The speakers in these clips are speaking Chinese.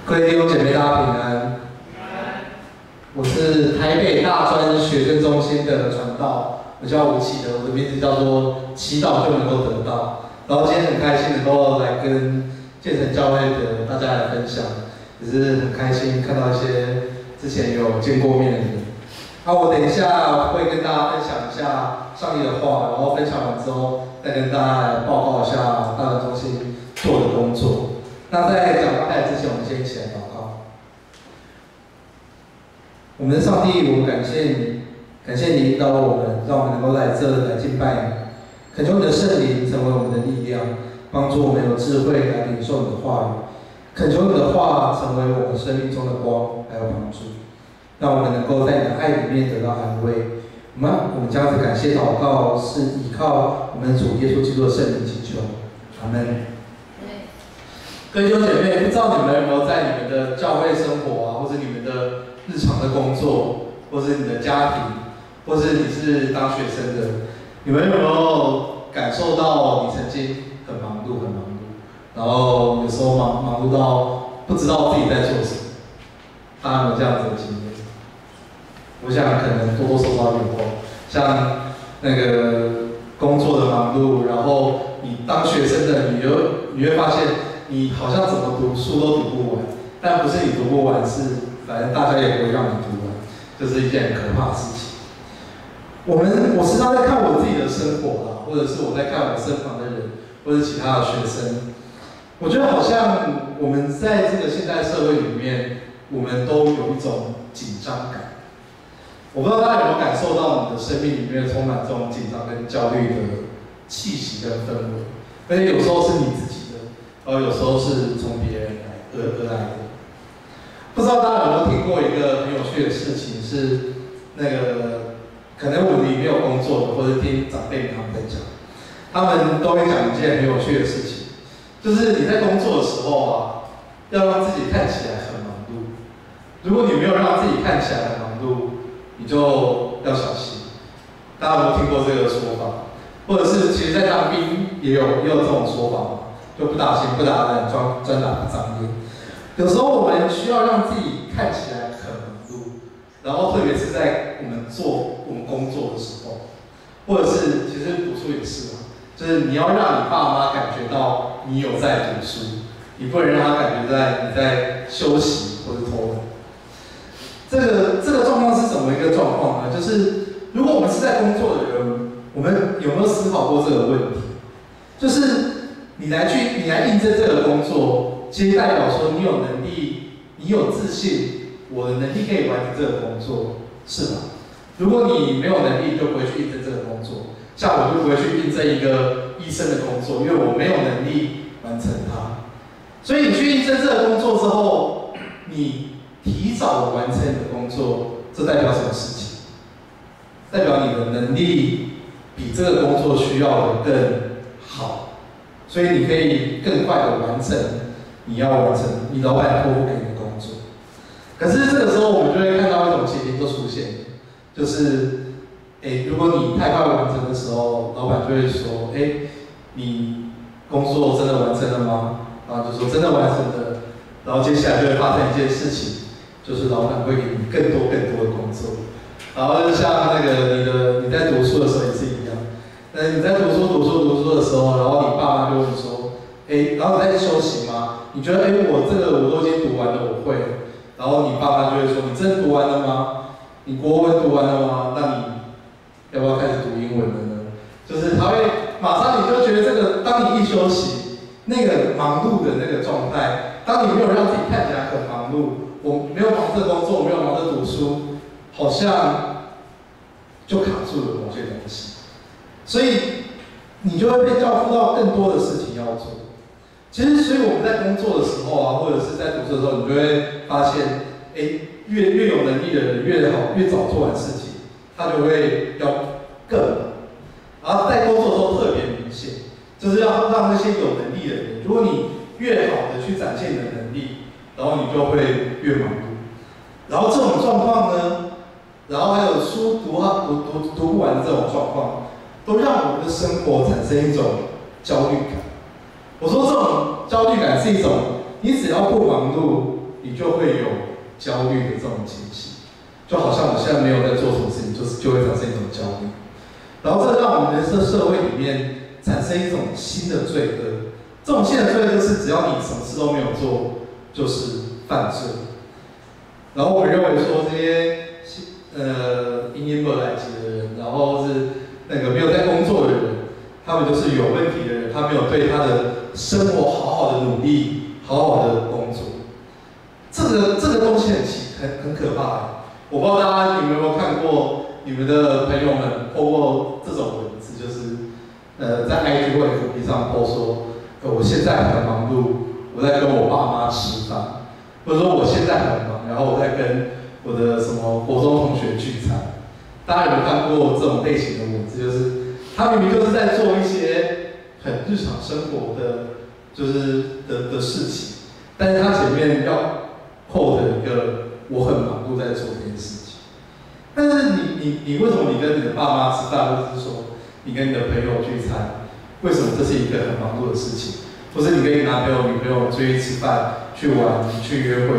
各位弟兄姐妹，大家平安。我是台北大专学生中心的传道，我叫吴启德，我的名字叫做祈祷就能够得到。然后今天很开心能够来跟建成教会的大家来分享，也是很开心看到一些之前有见过面的人。我等一下会跟大家分享一下上帝的话，然后分享完之后再跟大家来报告一下大专中心做的工作。那在讲到开始之前，我们先一起来祷告。我们的上帝，我们感谢你，感谢你引导我们，让我们能够来这来敬拜你。恳求你的圣灵成为我们的力量，帮助我们有智慧来领受你的话语。恳求你的话成为我们生命中的光，还有帮助，让我们能够在你的爱里面得到安慰。我们这样子感谢祷告，是依靠我们主耶稣基督的圣灵祈求。阿门。各位弟兄姐妹，不知道你们有没有在你们的教会生活啊，或者你们的日常的工作，或是你的家庭，或是你是当学生的，你们有没有感受到你曾经很忙碌，然后有时候忙碌到不知道自己在做什么？大家有没有这样子的经验？我想可能多多少少有过，像那个工作的忙碌，然后你当学生的，你会发现。你好像怎么读书都读不完，但不是你读不完，是反正大家也不会让你读完，这是一件很可怕的事情。我时常在看我自己的生活啦，或者是我在看我身旁的人，或者其他的学生，我觉得好像我们在这个现代社会里面，我们都有一种紧张感。我不知道大家有没有感受到你的生命里面充满这种紧张跟焦虑的气息跟氛围，而且有时候是你自己。有时候是从别人而来的。不知道大家有没有听过一个很有趣的事情，是那个可能我们没有工作的，或者听长辈他们在讲，他们都会讲一件很有趣的事情，就是你在工作的时候啊，要让自己看起来很忙碌。如果你没有让自己看起来很忙碌，你就要小心。大家有没有听过这个说法？或者是其实，在当兵也有这种说法吗？就不打情不打烂，专打不张脸。有时候我们需要让自己看起来很忙碌，然后特别是在我们工作的时候，或者是其实读书也是嘛，就是你要让你爸妈感觉到你有在读书，你不能让他感觉你在休息或者偷懒。这个状况是怎么一个状况呢？就是如果我们是在工作的人，我们有没有思考过这个问题？就是你来应征这个工作，其实代表说你有能力，你有自信，我的能力可以完成这个工作，是吗？如果你没有能力，就不会去应征这个工作。像我就不会去应征一个医生的工作，因为我没有能力完成它。所以你去应征这个工作之后，你提早的完成你的工作，这代表什么事情？代表你的能力比这个工作需要的更好。所以你可以更快的完成你要完成你老板托付给你的工作。可是这个时候我们就会看到一种情形就出现，就是如果你太快完成的时候，老板就会说，你工作真的完成了吗？然后就说真的完成了。然后接下来就会发生一件事情，就是老板会给你更多的工作。然后就像那个你在读书的时候也是一样。你在读书的时候，然后你爸妈就会说，然后你在休息吗？你觉得我都已经读完了，我会了。然后你爸妈就会说，你真的读完了吗？你国文读完了吗？那你要不要开始读英文了呢？就是他会马上你就觉得这个，当你一休息，那个忙碌的那个状态，当你没有让自己看起来很忙碌，我没有忙着工作，我没有忙着读书，好像就卡住了某些东西。所以你就会被交付到更多的事情要做。其实，所以我们在工作的时候啊，或者是在读书的时候，你就会发现，越有能力的人越早做完事情，他就会要更忙。然后在工作的时候特别明显，就是要让那些有能力的人，如果你越好的去展现你的能力，然后你就会越忙碌。然后这种状况呢，然后还有书读不完的这种状况。都让我们的生活产生一种焦虑感。我说这种焦虑感是一种，你只要不忙碌，你就会有焦虑的这种情形，就好像我现在没有在做什么事情，就会产生一种焦虑。然后这让我们的社会里面产生一种新的罪恶，这种新的罪恶就是只要你什么事都没有做，就是犯罪。然后我们认为说这些因不来及的人，然后是那个没有在工作的人，他们就是有问题的人，他没有对他的生活好好的努力，好好的工作。这个东西很可怕。我不知道大家有没有看过你们的朋友们透过这种文字，就是在 IG 或 FB 上 po 说，我现在很忙碌，我在跟我爸妈吃饭，或者说我现在很忙，然后我在跟我的什么国中同学聚餐。大家有没有看过这种类型的文字？就是他明明就是在做一些很日常生活的，就是的事情，但是他前面要扣的一个我很忙碌在做这件事情。但是你为什么你跟你的爸妈吃饭，或者是说你跟你的朋友聚餐，为什么这是一个很忙碌的事情？或是你跟你男朋友、女朋友出去吃饭、去玩、去约会，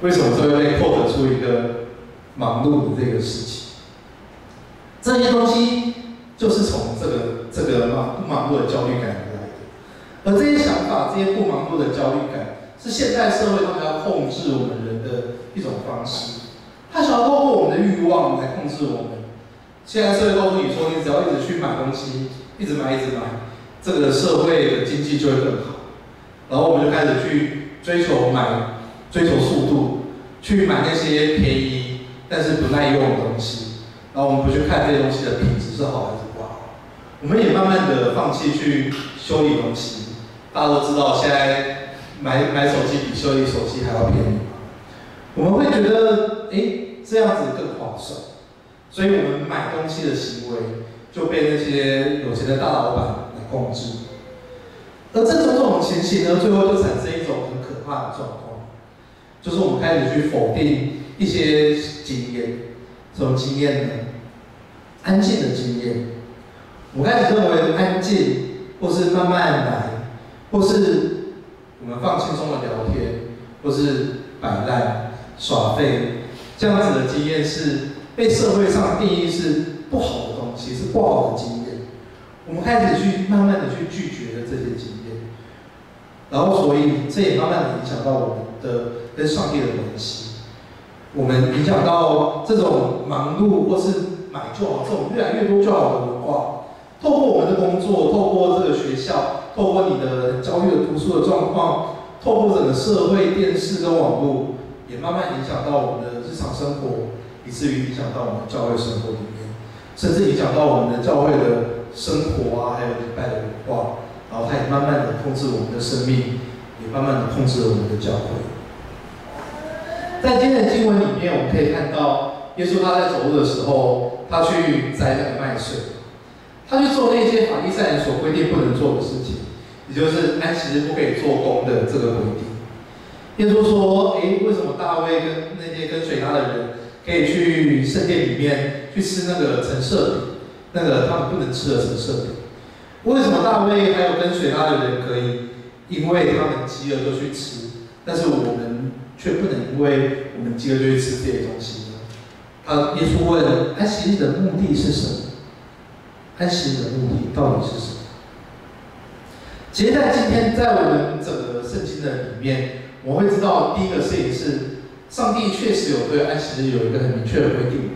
为什么这会被扣得出一个忙碌的这个事情？这些东西就是从这个不忙碌的焦虑感而来的。而这些想法、这些不忙碌的焦虑感，是现代社会他们要控制我们人的一种方式。他想要透过我们的欲望来控制我们。现在社会告诉你说，你只要一直去买东西，一直买，这个社会的经济就会更好。然后我们就开始去追求速度，去买那些便宜但是不耐用的东西。然后我们不去看这些东西的品质是好还是不好。我们也慢慢的放弃去修理东西。大家都知道，现在买手机比修理手机还要便宜。我们会觉得，这样子更划算，所以我们买东西的行为就被那些有钱的大老板来控制。而这种情形呢，最后就产生一种很可怕的状况，就是我们开始去否定一些经验。什么经验呢？安静的经验。我们开始认为安静，或是慢慢来，或是我们放轻松的聊天，或是摆烂、耍废，这样子的经验是被社会上定义是不好的东西，是不好的经验。我们开始去慢慢的去拒绝了这些经验，然后所以这也慢慢的影响到我们的跟上帝的关系。我们影响到这种忙碌或是买就好，这种越来越多就好的文化，透过我们的工作，透过这个学校，透过你的焦虑的读书的状况，透过整个社会、电视跟网络，也慢慢影响到我们的日常生活，以至于影响到我们的教会生活里面，甚至影响到我们的教会的生活啊，还有礼拜的文化，然后它也慢慢的控制我们的生命，也慢慢的控制了我们的教会。在今天的经文里面，我们可以看到，耶稣他在走路的时候，他去摘那个麦穗，他去做那些法利赛人所规定不能做的事情，也就是安息日不可以做工的这个规定。耶稣说：“为什么大卫跟那些跟随他的人可以去圣殿里面去吃那个陈设饼，那个他们不能吃的陈设饼？为什么大卫还有跟随他的人可以，因为他们饥饿就去吃，但是我们却不能因为我们饥饿就去吃这些东西呢？”耶稣问：“安息日的目的是什么？安息日的目的到底是什么？”其实，在今天，在我们整个圣经的里面，我们会知道第一个事情是，上帝确实有对安息日有一个很明确的规定。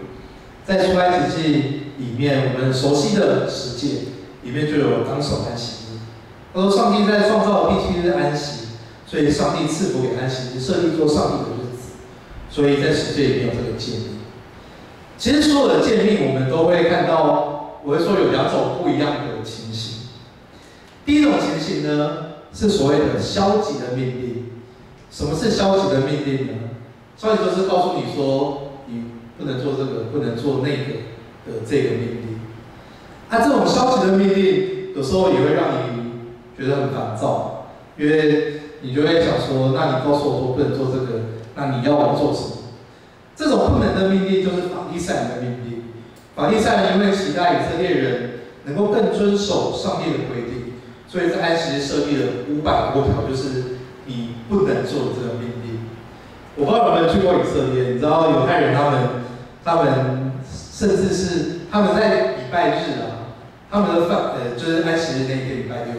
在出埃及记里面，我们熟悉的十诫里面就有当守安息日。他说，上帝在创造第7日安息，所以上帝赐福给安息日，设立做上帝的日子。所以在十诫里面有这个诫命。其实所有的诫命，我们都会看到，我会说有两种不一样的情形。第一种情形呢，是所谓的消极的命令。什么是消极的命令呢？消极就是告诉你说，你不能做这个，不能做那个的这个命令。这种消极的命令，有时候也会让你觉得很烦躁，因为你就会想说，那你告诉我说不能做这个，那你要我做什么？这种不能的命令就是法利赛人的命令。法利赛人因为期待以色列人能够更遵守上帝的规定，所以在安息日设立了500多条，就是你不能做的这个命令。我不知道有没有去过以色列，你知道犹太人他们甚至是他们在礼拜日啊，他们的就是安息日那一天礼拜六，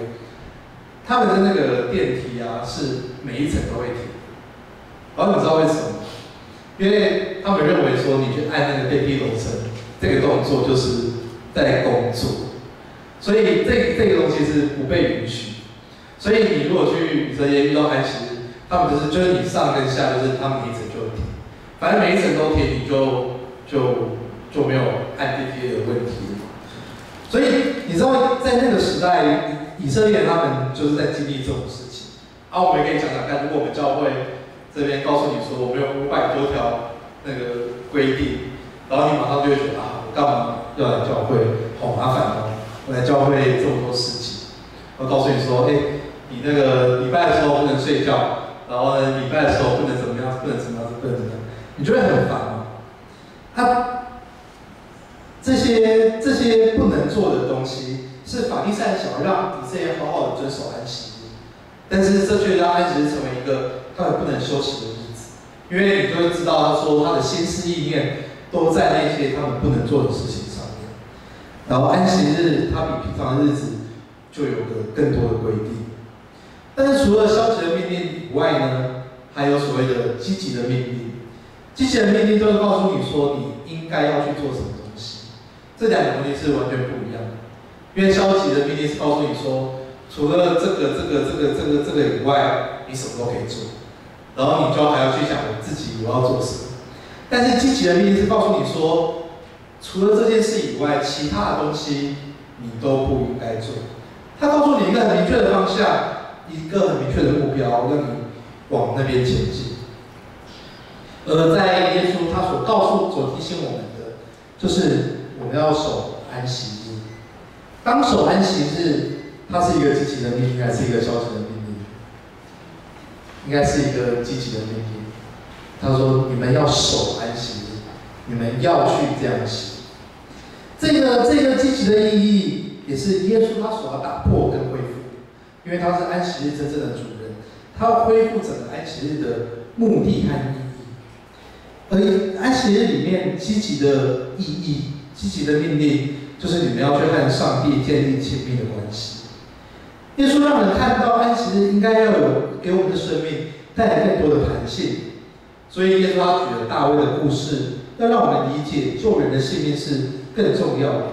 他们的那个电梯啊是每一层都会停。然后你知道为什么吗？因为他们认为说你去按那个电梯楼层，这个动作就是在工作，所以这个东西是不被允许。所以你如果去以色列遇到安息日，他们就是你上跟下，就是他们每一层就会停，反正每一层都停，你就没有按电梯的问题了。所以你知道在那个时代，以色列他们就是在经历这种事情。我们也可以讲讲看，如果我们教会这边告诉你说我们有500多条那个规定，然后你马上就会觉得我干嘛要来教会，好麻烦哦！我来教会这么多事情，我告诉你说，你那个礼拜的时候不能睡觉，然后呢，礼拜的时候不能怎么样，不能怎么样，不能怎么样，你就会很烦嘛。这些不能做的东西，是法利赛人想要让以色列好好的遵守安息日，但是这却让安息日成为一个他们不能休息的日子，因为你就会知道，他说他的心思意念都在那些他们不能做的事情上面。然后安息日它比平常的日子就有个更多的规定。但是除了消极的命令以外呢，还有所谓的积极的命令。积极的命令就会告诉你说你应该要去做什么东西，这两个东西是完全不一样的。因为消极的命令是告诉你说，除了这个以外，你什么都可以做，然后你就还要去想我要做什么。但是积极的命令是告诉你说，除了这件事以外，其他的东西你都不应该做。他告诉你一个很明确的方向，一个很明确的目标，让你往那边前进。而在耶稣他所提醒我们的，就是我们要守安息日。当守安息日，它是一个积极的命令，还是一个消极的命令？应该是一个积极的命令。他说：“你们要守安息日，你们要去这样行。”这个积极的意义，也是耶稣他所要打破跟恢复，因为他是安息日真正的主人，他要恢复整个安息日的目的和意义。而安息日里面积极的意义、积极的命令，就是你们要去和上帝建立亲密的关系。耶稣让人看到安息日应该要有给我们的生命带来更多的弹性，所以耶稣他举了大卫的故事，要让我们理解救人的性命是更重要的。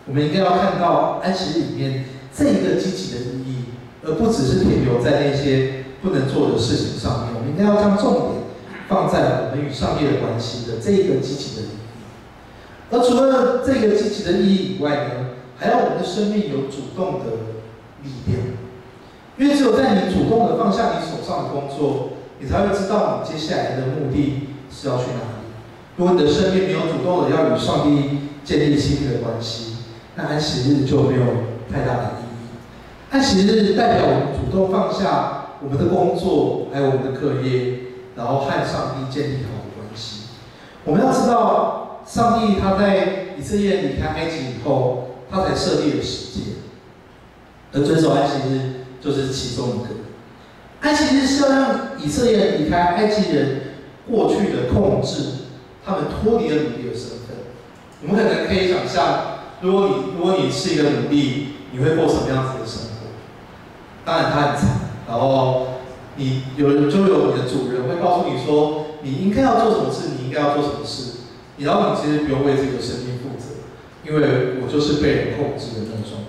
我们应该要看到安息日里面这一个积极的意义，而不只是停留在那些不能做的事情上面。我们应该要将重点放在我们与上帝的关系的这一个积极的意义。而除了这个积极的意义以外呢，还要我们的生命有主动的力量。因为只有在你主动的放下你手上的工作，你才会知道你接下来的目的是要去哪里。如果你的生命没有主动的要与上帝建立亲密的关系，那安息日就没有太大的意义。安息日代表我们主动放下我们的工作，还有我们的课业，然后和上帝建立好的关系。我们要知道，上帝他在以色列离开埃及以后，他才设立了十诫，而遵守安息日就是其中一个。安息日是要让以色列人离开埃及人过去的控制，他们脱离了奴隶的身份。我们可能可以想象，如果你是一个奴隶，你会过什么样子的生活？当然他很惨，然后有你的主人会告诉你说，你应该要做什么事，你应该要做什么事，然后你其实不用为自己的生命负责，因为我就是被人控制的那种状态。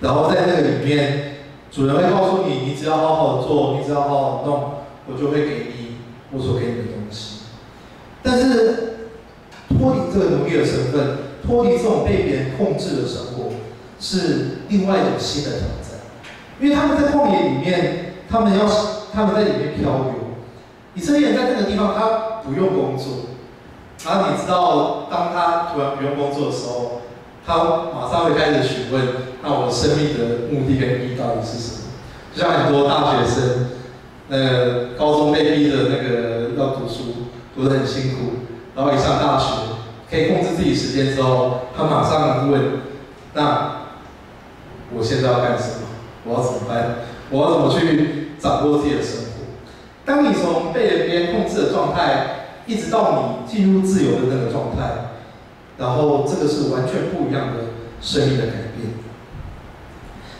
然后在那个里面，主人会告诉你，你只要好好的做，你只要好好的弄，我就会给你我所给你的东西。但是脱离这个奴隶的身份，脱离这种被别人控制的生活，是另外一种新的挑战。因为他们在旷野里面，他们在里面漂流。以色列人在那个地方，他不用工作。然后你知道，当他突然不用工作的时候，他马上会开始询问：那我生命的目的跟意义到底是什么？就像很多大学生，高中被逼着要读书，读得很辛苦，然后一上大学可以控制自己时间之后，他马上问：那我现在要干什么？我要怎么办？我要怎么去掌握自己的生活？当你从被别人控制的状态，一直到你进入自由的那个状态，然后这个是完全不一样的生命的改变。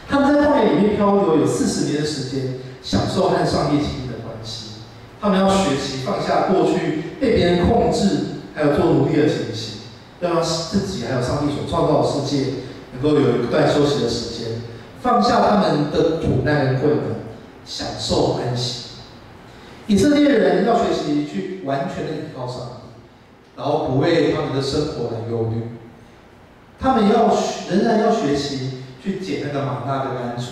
他们在旷野里面漂流有40年的时间，享受和上帝亲密的关系。他们要学习放下过去被别人控制，还有做奴隶的情形，要让自己还有上帝所创造的世界能够有一段休息的时间，放下他们的苦难跟困难，享受安息。以色列人要学习去完全的依靠上帝，然后不为他们的生活来忧虑。他们仍然要学习去捡那个玛纳跟鹌鹑。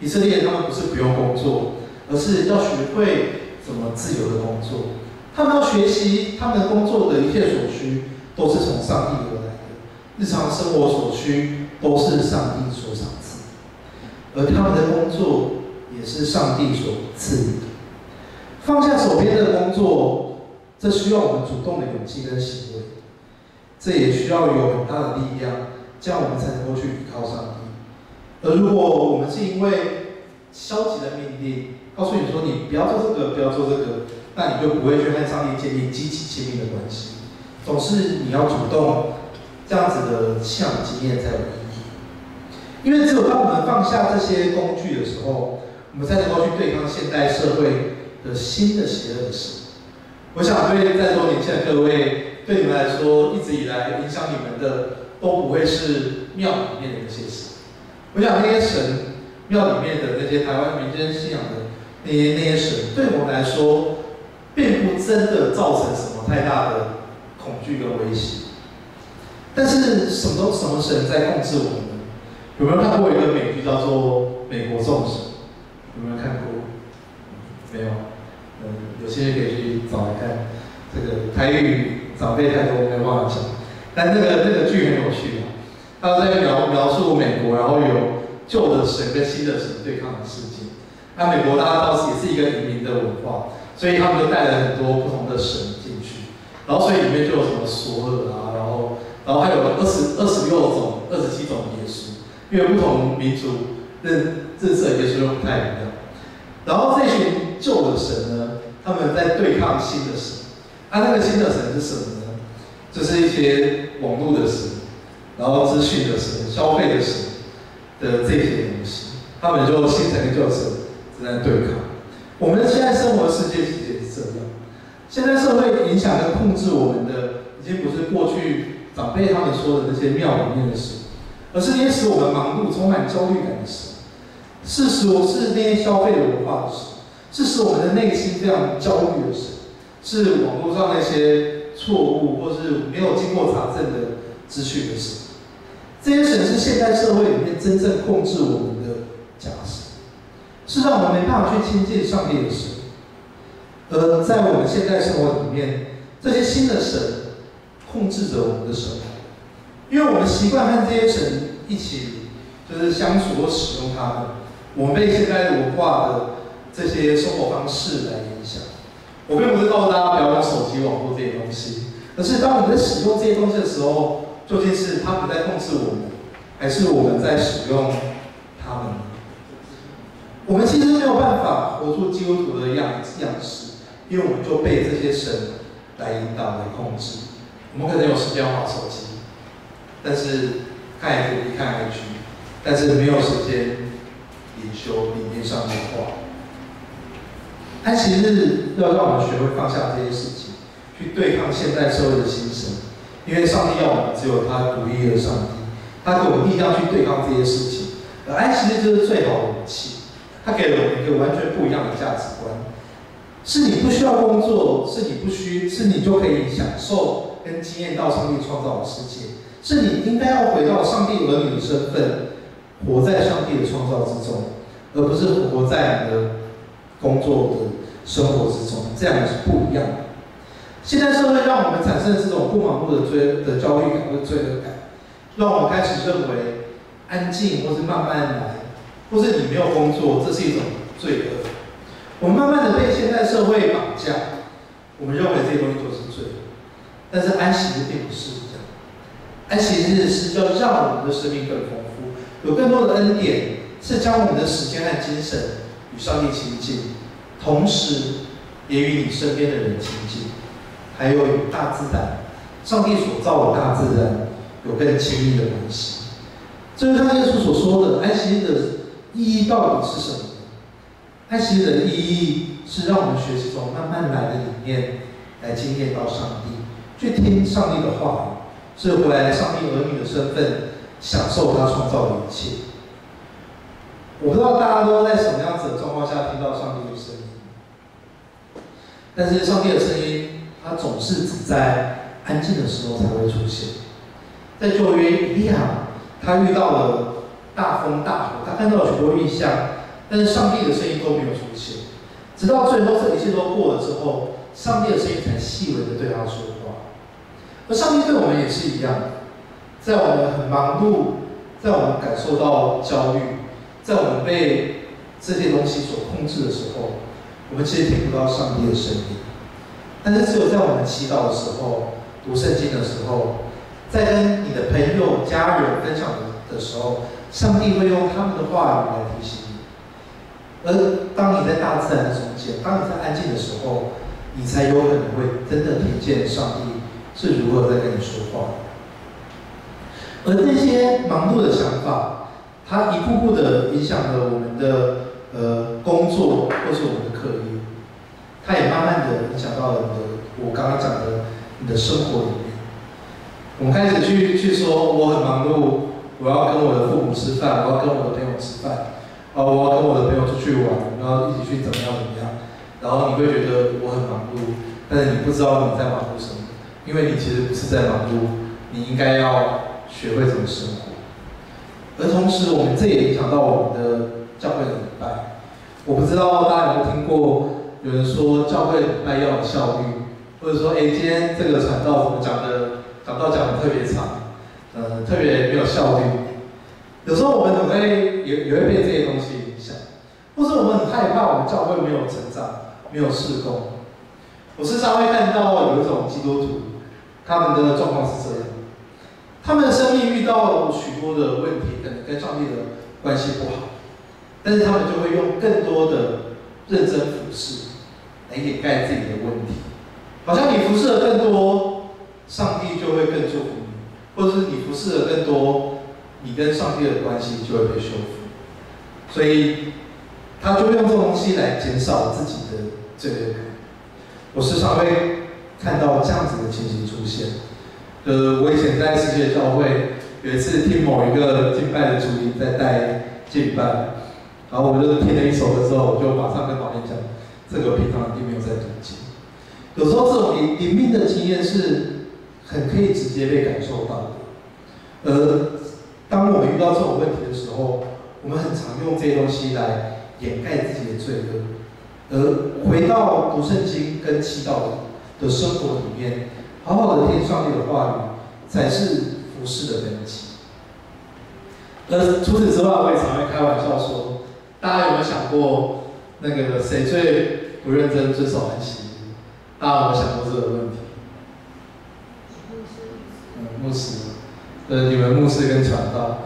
以色列人他们不是不用工作，而是要学会怎么自由的工作。他们要学习他们工作的一切所需都是从上帝而来的，日常生活所需都是上帝所赏赐，而他们的工作也是上帝所赐予的。放下手边的工作，这需要我们主动的勇气跟行为，这也需要有很大的力量，这样我们才能够去依靠上帝。而如果我们是因为消极的命令，告诉你说你不要做这个，不要做这个，那你就不会去和上帝建立积极亲密的关系。总是你要主动，这样子的信仰经验才有意义。因为只有当我们放下这些工具的时候，我们才能够去对抗现代社会的新的邪恶的事。我想对在座年轻的各位，对你们来说，一直以来影响你们的，都不会是庙里面的那些事。我想那些神，庙里面的那些台湾民间信仰的那些神，对我们来说，并不真的造成什么太大的恐惧跟威胁。但是什么神在控制我们呢？有没有看过一个美剧叫做《美国众神》？有没有看过？没有。有些人可以去找来看。这个台语长辈太多，没有办法讲。但那个剧很有趣啊，他在描述美国，然后有旧的神跟新的神对抗的事件。那美国大家知道也是一个移民的文化，所以他们就带了很多不同的神进去，然后所以里面就有什么索尔啊，然后还有27种耶稣，因为不同民族认识的耶稣又不太一样。然后这群旧的神呢，他们在对抗新的神。那个新的神是什么呢？就是一些网络的神，然后资讯的神、消费的神的这些东西，他们就新神跟旧神正在对抗。我们现在生活的世界其实也是这样。现在社会影响跟控制我们的，已经不是过去长辈他们说的那些庙里面的神，而是那些使我们忙碌、充满焦虑感的神。是那些消费的文化的神，是使我们的内心非常焦虑的神。是网络上那些错误或是没有经过查证的资讯的神，这些神是现代社会里面真正控制我们的假神，是让我们没办法去亲近上帝的神。而在我们现代生活里面，这些新的神控制着我们的生活，因为我们习惯和这些神一起就是相处或使用它们，我们被现代文化的这些生活方式来影响。我并不是告诉大家不要用手机、网络这些东西，而是当我们在使用这些东西的时候，究竟是他们在控制我们，还是我们在使用他们？我们其实没有办法活出基督徒的样式，因为我们就被这些神来引导、来控制。我们可能有时间滑手机，但是看 FB、看 IG， 但是没有时间灵修、里面上帝的话。安息日要让我们学会放下这些事情，去对抗现代社会的新神，因为上帝要我们只有他独一的上帝，他给我们力量去对抗这些事情。而安息日就是最好的武器，他给了我们一个完全不一样的价值观：是你不需要工作，是你就可以享受跟经验到上帝创造的世界，是你应该要回到上帝儿女的身份，活在上帝的创造之中，而不是活在你的工作的生活之中，这样是不一样的。现在社会让我们产生这种不盲目的焦虑感或罪恶感，让我们开始认为安静或是慢慢来，或是你没有工作，这是一种罪恶。我们慢慢的被现代社会绑架，我们认为这些东西都是罪恶。但是安息日并不是这样，安息日是要让我们的生命更丰富，有更多的恩典，是将我们的时间和精神与上帝亲近，同时也与你身边的人亲近，还有与大自然，上帝所造的大自然有更亲密的关系。这就像耶稣所说的，安息日的意义到底是什么呢？安息日的意义是让我们学习从慢慢来的里面来经验到上帝，去听上帝的话语，是回来上帝儿女的身份，享受他创造的一切。我不知道大家都在什么样子的状况下听到上帝的声音，但是上帝的声音，它总是只在安静的时候才会出现。在旧约，以利亚他遇到了大风大火，他看到了许多异象，但是上帝的声音都没有出现。直到最后这一切都过了之后，上帝的声音才细微的对他说话。而上帝对我们也是一样，在我们很忙碌，在我们感受到焦虑，在我们被这些东西所控制的时候，我们其实听不到上帝的声音。但是只有在我们祈祷的时候、读圣经的时候，在跟你的朋友、家人分享的时候，上帝会用他们的话语来提醒你。而当你在大自然的中间，当你在安静的时候，你才有可能会真的听见上帝是如何在跟你说话。而那些忙碌的想法，它一步步的影响了我们的工作或是我们的课业，它也慢慢的影响到了我刚刚讲的你的生活里面。我们开始去说我很忙碌，我要跟我的父母吃饭，我要跟我的朋友吃饭，我要跟我的朋友出去玩，然后一起去怎么样，然后你会觉得我很忙碌，但是你不知道你在忙碌什么，因为你其实不是在忙碌，你应该要学会怎么生活。而同时，我们这也影响到我们的教会的礼拜。我不知道大家有没有听过有人说教会礼拜要有效率，或者说，今天这个传道怎么讲的特别长，特别没有效率。有时候我们也会被这些东西影响，或是我们很害怕我们教会没有成长，没有事工。我时常会看到有一种基督徒，他们的状况是这样。他们的生命遇到许多的问题，可能跟上帝的关系不好，但是他们就会用更多的认真服侍来掩盖自己的问题，好像你服侍了更多，上帝就会更祝福你，或者是你服侍了更多，你跟上帝的关系就会被修复。所以他就会用这种东西来减少自己的罪恶感。我时常会看到这样子的情形出现。我以前在世界教会有一次听某一个敬拜的主领在带敬拜，然后我就听了一首的时候，我就马上跟旁边讲，这个平常一定没有在读经。有时候这种灵命的经验是很可以直接被感受到的。当我们遇到这种问题的时候，我们很常用这些东西来掩盖自己的罪恶。而回到读圣经跟祈祷的生活里面，好好的听上帝的话语，才是服事的根基。除此之外，我也常会开玩笑说，大家有没有想过，那个谁最不认真遵守安息日？大家有没有想过这个问题？牧师，你们牧师跟传道，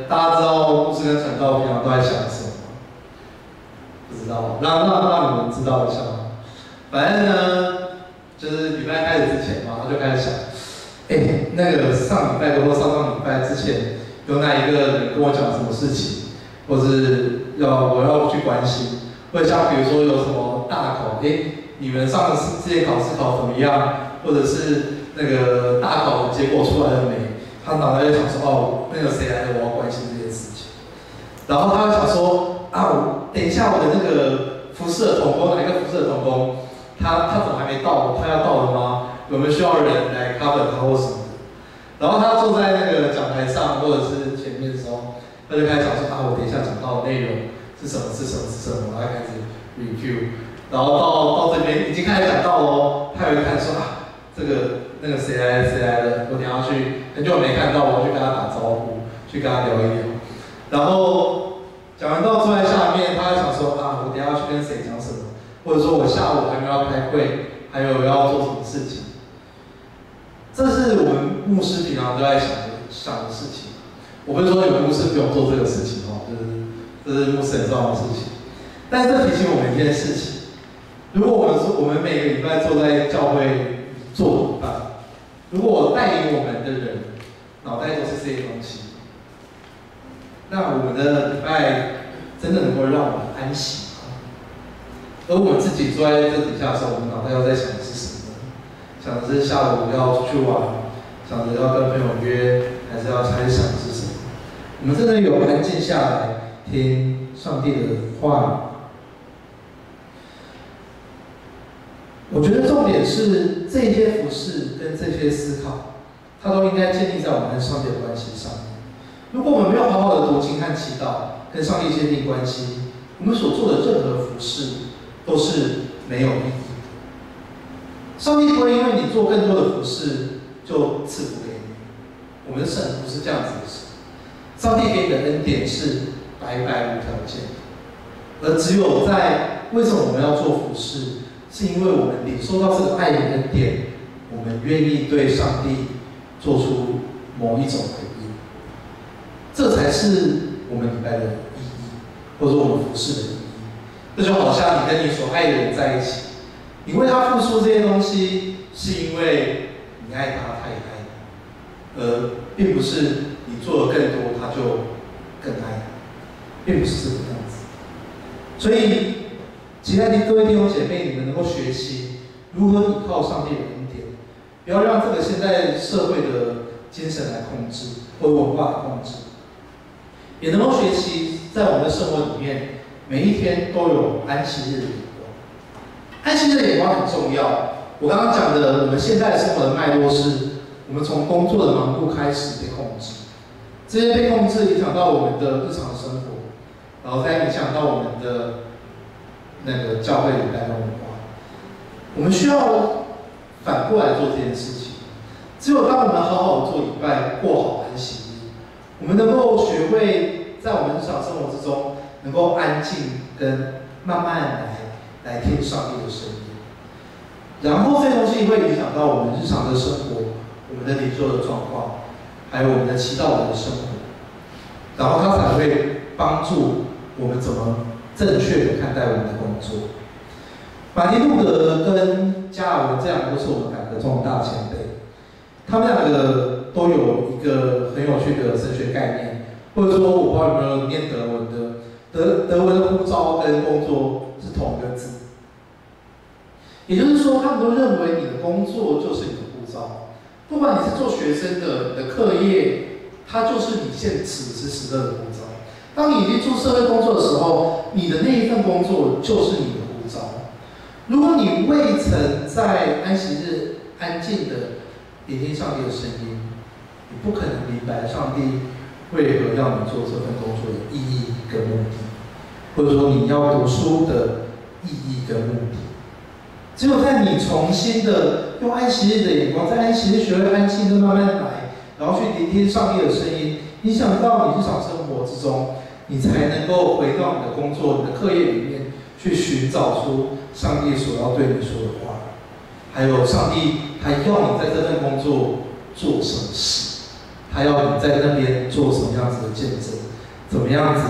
大家知道牧师跟传道平常都在想什么吗？不知道，让你们知道一下。反正呢，就是礼拜开始之前嘛，他就开始想，那个上礼拜或上礼拜之前，有哪一个人跟我讲什么事情，或是我要去关心，或者像比如说有什么大考，你们上次这些考试考怎么样，或者是那个大考的结果出来了没？他脑袋就想说，那个谁来的，我要关心这件事情。然后他就想说，等一下我的那个服侍的同工，哪一个服侍的同工？他怎么还没到？他要到了吗？有没有需要人来 cover 他或什么的？然后他坐在那个讲台上或者是前面的时候，他就开始想说，我等一下讲到的内容是什么，然后开始 review， 然后到这边已经开始讲到了，他有看说那个谁来了，我等一下去，很久没看到，我去跟他打招呼，去跟他聊一聊。然后讲完到坐在下面，他就想说，我等一下要去跟谁讲什么。或者说我下午还没有要开会，还有要做什么事情，这是我们牧师平常都在想的事情。我不是说有牧师不用做这个事情这是牧师很重要的事情。但是这提醒我们一件事情，如果我们每个礼拜坐在教会做一半，如果带领我们的人脑袋都是这些东西，那我们的礼拜真的能够让我们安息吗？而我们自己坐在这底下的时候，我们脑袋要在想的是什么呢？想的是下午要出去玩，想着要跟朋友约，还是要开始想的是什么？我们真的有安静下来听上帝的话语？我觉得重点是这些服事跟这些思考，它都应该建立在我们跟上帝的关系上面。如果我们没有好好的读经和祈祷，跟上帝建立关系，我们所做的任何服事都是没有意义的。上帝不会因为你做更多的服事就赐福给你。我们的神不是这样子的神，上帝给你的恩典是白白无条件的，而只有在为什么我们要做服事，是因为我们领受到这个爱的恩典，我们愿意对上帝做出某一种回应，这才是我们礼拜的意义，或者说我们服事的意义。这就好像你跟你所爱的人在一起，你为他付出这些东西，是因为你爱他，他也爱你，而并不是你做的更多，他就更爱你，并不是这个样子。所以，期待各位弟兄姐妹，你们能够学习如何依靠上帝的恩典，不要让这个现在社会的精神来控制，或文化来控制，也能够学习在我们的生活里面，每一天都有安息日的眼光。安息日的眼光很重要。我刚刚讲的，我们现在的生活的脉络是，我们从工作的忙碌开始被控制，这些被控制影响到我们的日常生活，然后再影响到我们的那个教会礼拜的文化。我们需要反过来做这件事情。只有当我们好好的做礼拜，过好安息日，我们能够学会在我们日常生活之中，能够安静跟慢慢来听上帝的声音。然后这些东西会影响到我们日常的生活，我们的灵修的状况，还有我们的祈祷的生活，然后它才会帮助我们怎么正确的看待我们的工作。马丁路德跟加尔文这两个都是我们两个中大前辈，他们两个都有一个很有趣的神学概念，或者说我不知道有没有念德文的，德文的呼召跟工作是同一个字。也就是说，他们都认为你的工作就是你的呼召，不管你是做学生的，你的课业，它就是你此时此刻的呼召。当你已经做社会工作的时候，你的那一份工作就是你的呼召。如果你未曾在安息日安静的聆听上帝的声音，你不可能明白上帝为何要你做这份工作的意义跟目的，或者说你要读书的意义跟目的。只有在你重新的用安息日的眼光，在安息日学会安静的慢慢来，然后去聆听上帝的声音，影响到你日常生活之中，你才能够回到你的工作、你的课业里面去寻找出上帝所要对你说的话，还有上帝他要你在这份工作做什么事，他要你在那边做什么样子的见证，怎么样子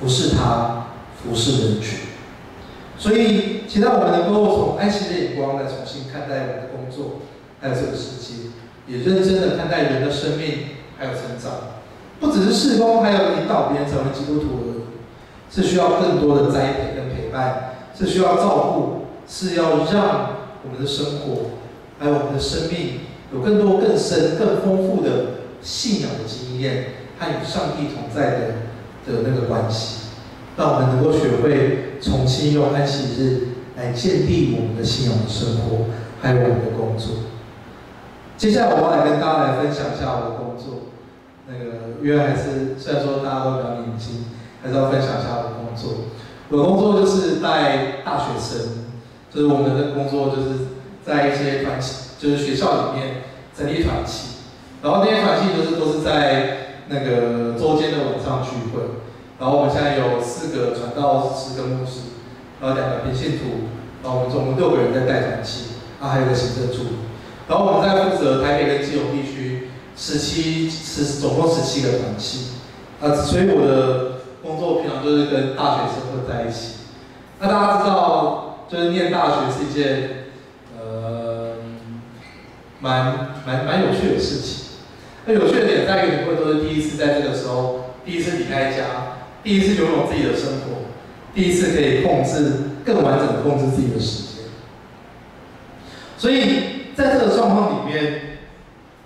服侍他、服侍人群。所以，期待我们能够从安息的眼光来重新看待我们的工作，还有这个世界，也认真的看待人的生命还有成长。不只是事工，还有引导别人成为基督徒而已，是需要更多的栽培跟陪伴，是需要照顾，是要让我们的生活还有我们的生命有更多、更深、更丰富的信仰的经验和与上帝同在的那个关系，让我们能够学会重新用安息日来建立我们的信仰的生活，还有我们的工作。接下来我要来跟大家来分享一下我的工作。因为还是虽然说大家都比较年轻，还是要分享一下我的工作。我的工作就是带大学生，就是我们的工作就是在一些团体，就是学校里面成立团体，然后那些团体都是在那个周间的晚上聚会。然后我们现在有4个传道师跟牧师，然后2个平信徒，然后我们总共6个人在带团体，还有一个行政助理。然后我们在负责台北跟基隆地区总共17个团契，所以我的工作平常就是跟大学生混在一起。那大家知道，就是念大学是一件蛮有趣的事情。那有趣的点在于，很多人都是第一次在这个时候，第一次离开家，第一次拥有自己的生活，第一次可以更完整的控制自己的时间。所以在这个状况里面，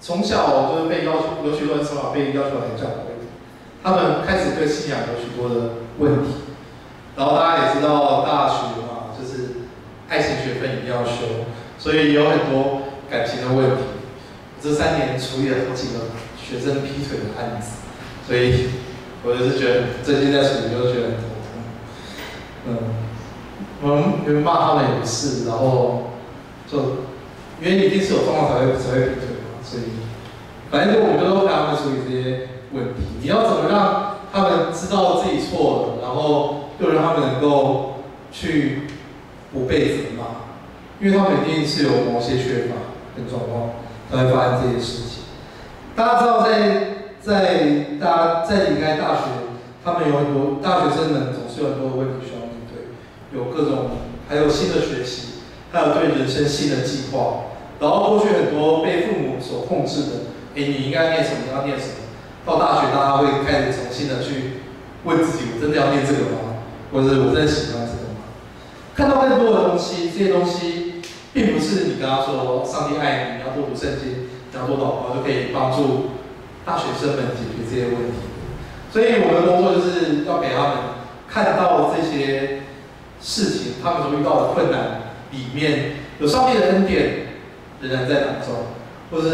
从小就是被要求，有许多人从小被要求来教会，他们开始对信仰有许多的问题。然后大家也知道，大学嘛，就是爱情学分一定要修，所以有很多感情的问题。这3年处理了好几个学生劈腿的案子，所以我就是觉得最近在处理就觉得很头痛。我们因为骂他们也不是，然后就因为一定是有状况才会劈腿嘛，所以反正我们都陪他们处理这些问题。你要怎么让他们知道自己错了，然后又让他们能够去不被责骂，因为他们一定是有某些缺乏跟状况。才会发生这些事情。大家知道大家在离开大学，他们有很多大学生们总是有很多的问题需要面对，有各种，还有新的学习，还有对人生新的计划。然后过去很多被父母所控制的，你应该念什么，要念什么。到大学，大家会开始重新的去问自己：我真的要念这个吗？或者我真的喜欢这个吗？看到更多的东西，这些东西。并不是你跟他说上帝爱你，你要多读圣经，你要多祷告就可以帮助大学生们解决这些问题。所以我们的工作就是要给他们看到这些事情，他们所遇到的困难里面有上帝的恩典仍然在当中，或是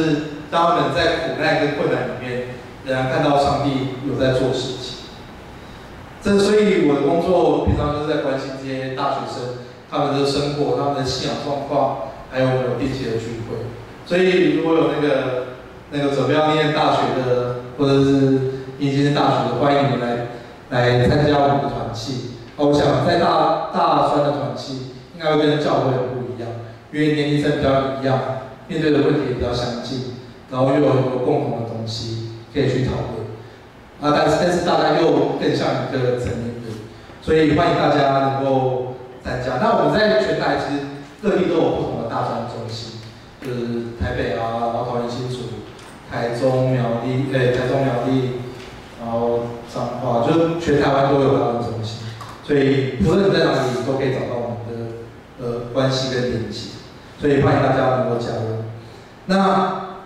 让他们在苦难跟困难里面仍然看到上帝有在做事情。所以我的工作平常就是在关心这些大学生。他们的生活、他们的信仰状况，还有我们有定期的聚会。所以如果有那个准备要念大学的，或者是已经是大学的，欢迎你们来参加我们的团契。我想在大专的团契应该会跟教会很不一样，因为年龄层比较一样，面对的问题也比较相近，然后又有很多共同的东西可以去讨论。但是大家又更像一个成年人，所以欢迎大家能够。参加。那我们在全台其实各地都有不同的大专中心，就是台北啊，然后桃园新竹、台中苗栗，然后彰化，就是全台湾都有大专中心，所以无论你在哪里都可以找到我们的关系跟连接，所以欢迎大家能够加入。那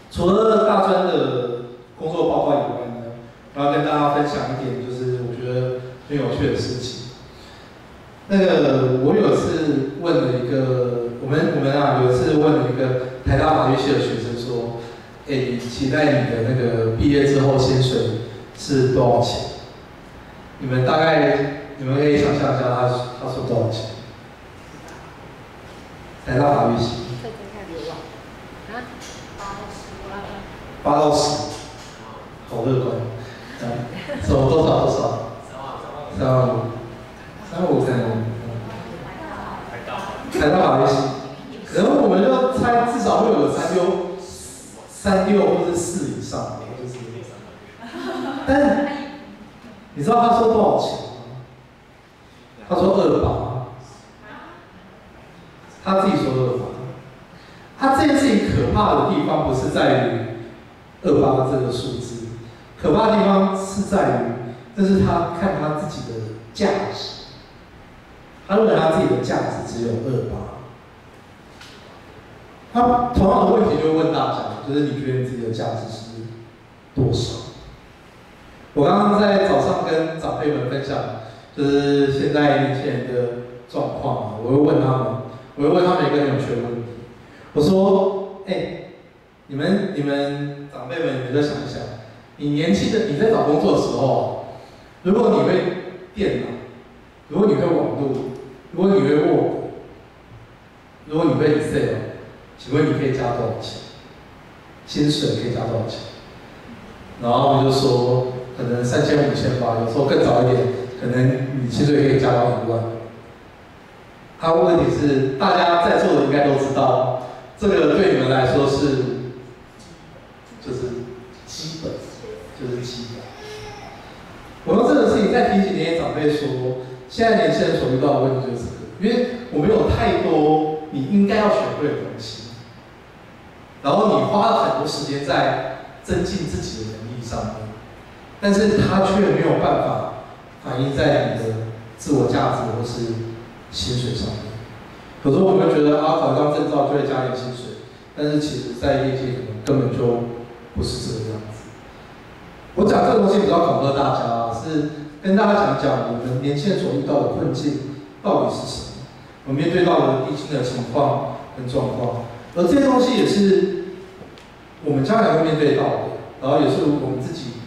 除了大专的工作报告以外呢，我要跟大家分享一点，就是我觉得很有趣的事情。我有一次问了一个，我们有一次问了一个台大法律系的学生说，你期待你的那个毕业之后薪水是多少钱？你们可以想象一下他说多少钱？台大法律系。8到10，好乐观。多少？3万5。3万5可能。台大法律系，然后我们就猜至少会有36或者4以上，就是。但是你知道他说多少钱吗？他说200，他自己说200。他这件事情可怕的地方不是在于200这个数字，可怕的地方是在于，这是他看他自己的价值。他认为他自己的价值只有200。他同样的问题就会问大家，就是你觉得你自己的价值是多少？我刚刚在早上跟长辈们分享，就是现在年轻人的状况，我会问他们一个很有趣的问题。我说，你们长辈们，你们就想一想，你年轻的你在找工作的时候，如果你会电脑，如果你会网络，如果你会 Word， 如果你会 Excel， 请问你可以加多少钱？薪水可以加多少钱？然后我们就说，可能3000、5000吧，有时候更早一点，可能你薪水可以加到1万。问题是，大家在座的应该都知道，这个对你们来说就是基本，就是基本。我用这个事情在提醒那些长辈说，现在年轻人所遇到的问题就是这个。因为我们有太多你应该要学会的东西，然后你花了很多时间在增进自己的能力上面，但是它却没有办法反映在你的自我价值或是薪水上面。有时候我们会觉得考张证照就会加点薪水，但是其实在业界可能根本就不是这个样子。我讲这个东西比较恐吓大家，是跟大家讲我们年轻人所遇到的困境到底是什么，我们面对到的低薪的情况跟状况，而这些东西也是我们将来会面对到的，然后也是我们自己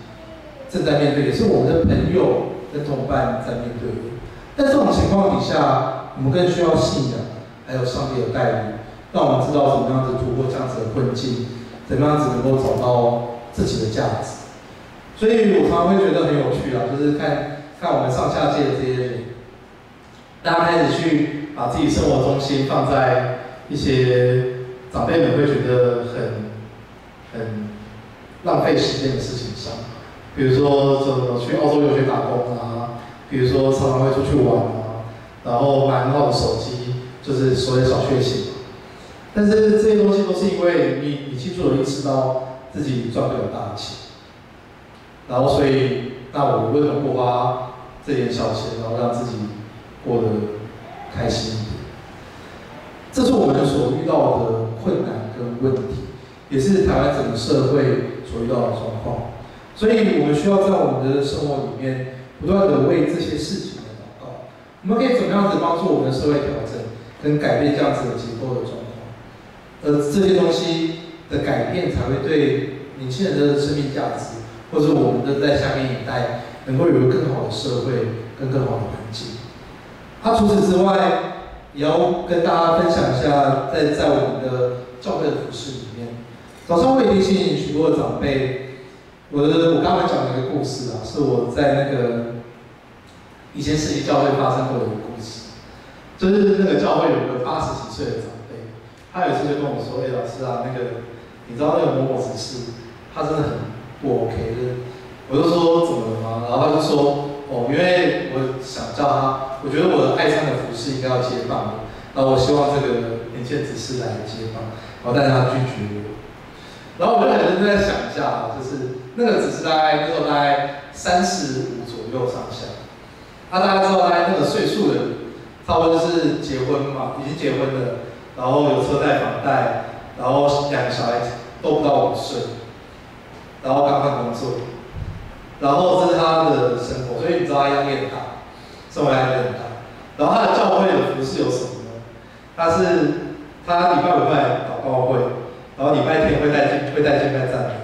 正在面对，也是我们的朋友跟同伴在面对的。但这种情况底下，我们更需要信仰，还有上帝的带领，让我们知道怎么样子突破这样子的困境，怎么样子能够找到自己的价值。所以我常常会觉得很有趣啊，就是看我们上下界的这些人，大家开始去把自己生活中心放在一些长辈们会觉得很浪费时间的事情上，比如说去澳洲留学打工啊，比如说常常会出去玩啊，然后买很好的手机，就是所谓小确幸。但是这些东西都是因为你清楚的意识到自己赚不了大钱，然后所以那我为什么不花这点小钱，然后让自己过得开心一点？这是我们所遇到的困难跟问题，也是台湾整个社会所遇到的状况。所以我们需要在我们的生活里面不断的为这些事情来祷告。我们可以怎么样子帮助我们的社会调整跟改变这样子的结构的状况？而这些东西的改变才会对年轻人的生命价值，或者我们的在下面一代能够有一个更好的社会跟更好的环境。除此之外，也要跟大家分享一下，在我们的教会的服事里面，早上会提醒许多的长辈，我刚才讲的一个故事啊，是我在那个以前世纪教会发生过的一个故事，就是那个教会有个80几岁的长辈，他有一次就跟我说：“老师啊，你知道那个某某执事，他真的很不 OK 的。”我就说：“怎么了吗？”然后他就说：“因为我想叫他，我觉得我的爱上的服事应该要接棒，然后我希望这个年轻的执事来接棒，然后但是他拒绝我。然后我就很认真在想一下，就是那个执事那时候大概35左右上下，大家知道大概那个岁数的，差不多就是结婚嘛，已经结婚了，然后有车贷房贷，然后2个小孩都不到5岁，然后刚换工作。”然后这是他的生活，所以你知道他压力很大，生活压力很大。然后他的教会的服事有什么呢？他礼拜5拜祷告会，然后礼拜天会带敬拜赞美，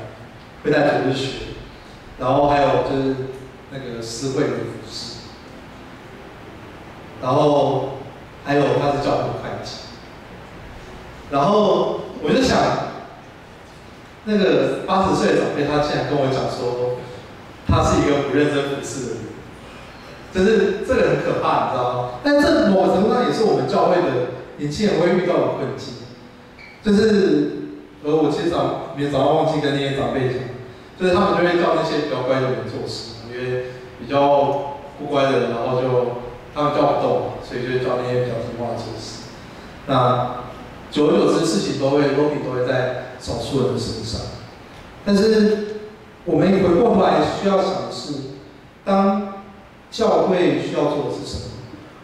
会带主日学，然后还有就是那个诗会的服事，然后还有他是教会会计。然后我就想，那个80岁的长辈，他竟然跟我讲说，他是一个不认真服事的人，就是这个很可怕，你知道吗？但这某个程度上也是我们教会的年轻人会遇到的困境，就是我其实明天早上忘记跟那些长辈讲，就是他们就会叫那些比较乖的人做事，因为比较不乖的人，然后他们叫不动，所以就叫那些比较听话的做事。那久而久之，事情都会在少数人的身上，但是。我们回过头来需要想的是，当教会需要做的是什么？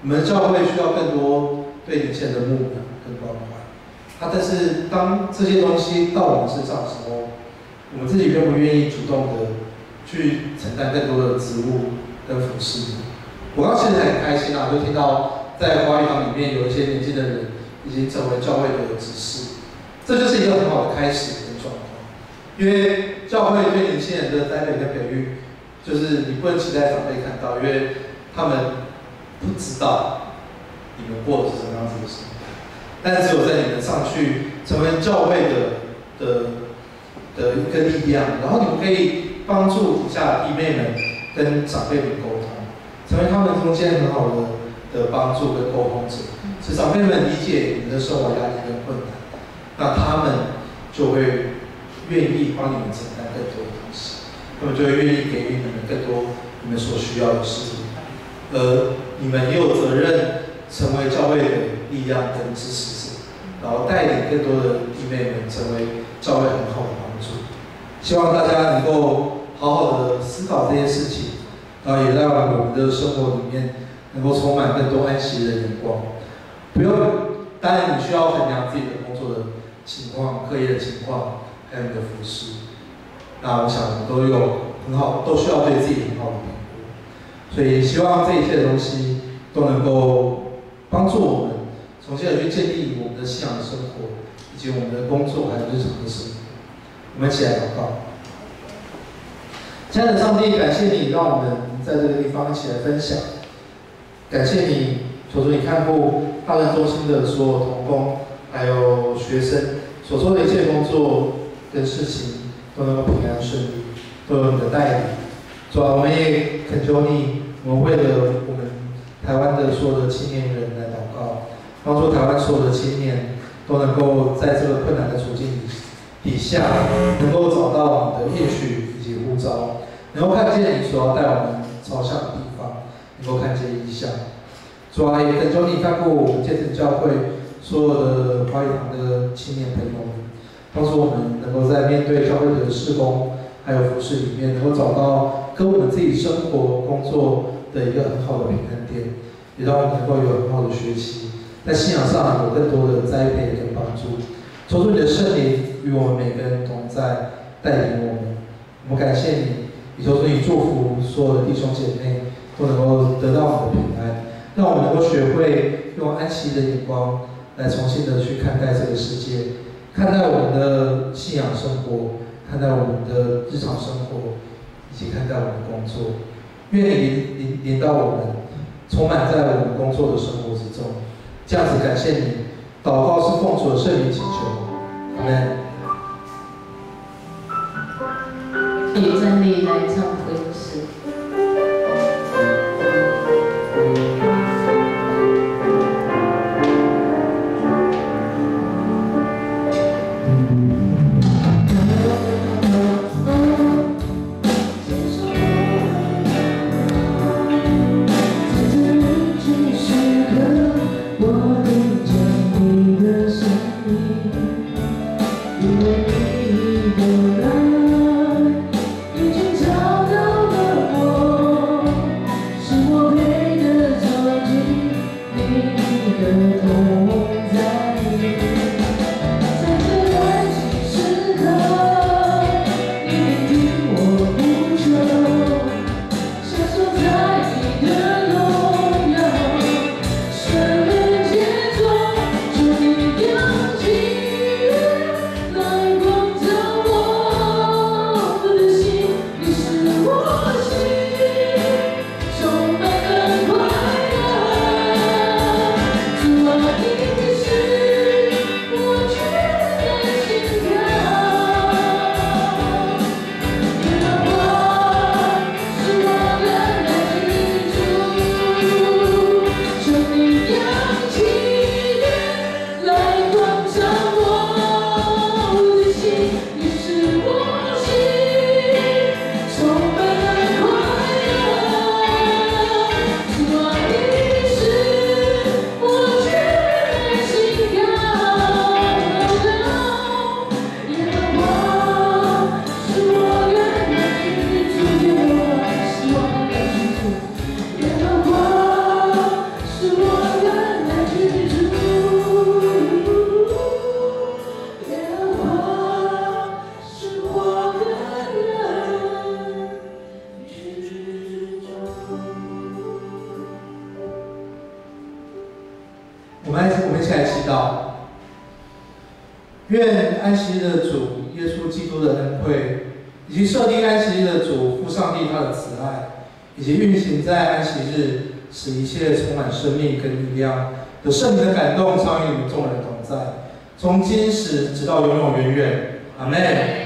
我们的教会需要更多对年轻人的牧养跟关怀。但是当这些东西到我们身上的时候，我们自己愿不愿意主动的去承担更多的职务跟服事？我刚其实很开心啊，就听到在华语堂里面有一些年轻的人已经成为教会的执事，这就是一个很好的开始跟状况，因为。教会对年轻人的栽培跟培育，就是你不能期待长辈看到，因为他们不知道你们过的是什么样子的生活。但只有在你们上去成为教会的一个力量，然后你们可以帮助底下弟妹们跟长辈们沟通，成为他们中间很好的帮助跟沟通者，使长辈们理解你们的生活压力跟困难，那他们就会。愿意帮你们承担更多的东西，他们就会愿意给予你们更多你们所需要的事情，而你们也有责任成为教会的力量跟支持者，然后带领更多的弟妹们成为教会很好的帮助。希望大家能够好好的思考这些事情，然后也让我们的生活里面能够充满更多安息的眼光。不用，当然你需要衡量自己的工作的情况、课业的情况，还有你的服事。那我想我们都有很好，都需要对自己很好的评估。所以希望这一切的东西都能够帮助我们重新的去建立我们的信仰生活，以及我们的工作还有日常的生活。我们一起来祷告。亲爱的上帝，感谢你让我们在这个地方一起来分享。感谢你，求主你看顾大人中心的所有同工，还有学生所做的一切工作跟事情都能够平安顺利，都有你的带领。主啊，我们也恳求你，我们为了我们台湾的所有的青年人来祷告，帮助台湾所有的青年都能够在这个困难的处境底下，能够找到你的应许以及呼召，能够看见你所要带我们朝向的地方，能够看见异象。主啊，也恳求你看顾我们建成教会所有的华语堂的青年朋友们，帮助我们能够在面对教会的事工还有服事里面，能够找到跟我们自己生活工作的一个很好的平衡点，也让我们能够有很好的学习，在信仰上有更多的栽培跟帮助。求主你的圣灵与我们每个人同在，带领我们。我们感谢你，也求主你祝福所有的弟兄姐妹都能够得到你的平安，让我们能够学会用安息的眼光来重新的去看待这个世界，看待我们的信仰生活，看待我们的日常生活，以及看待我们的工作。愿你领导我们，充满在我们工作的生活之中。这样子感谢你，祷告是奉主的圣名祈求，阿们。以站立来唱福音诗。我们一起来祈祷，愿安息日的主耶稣基督的恩惠，以及设定安息日的主父上帝他的慈爱，以及运行在安息日，使一切充满生命跟力量有圣灵的感动，常与我们众人同在，从今时直到永永远远。阿们。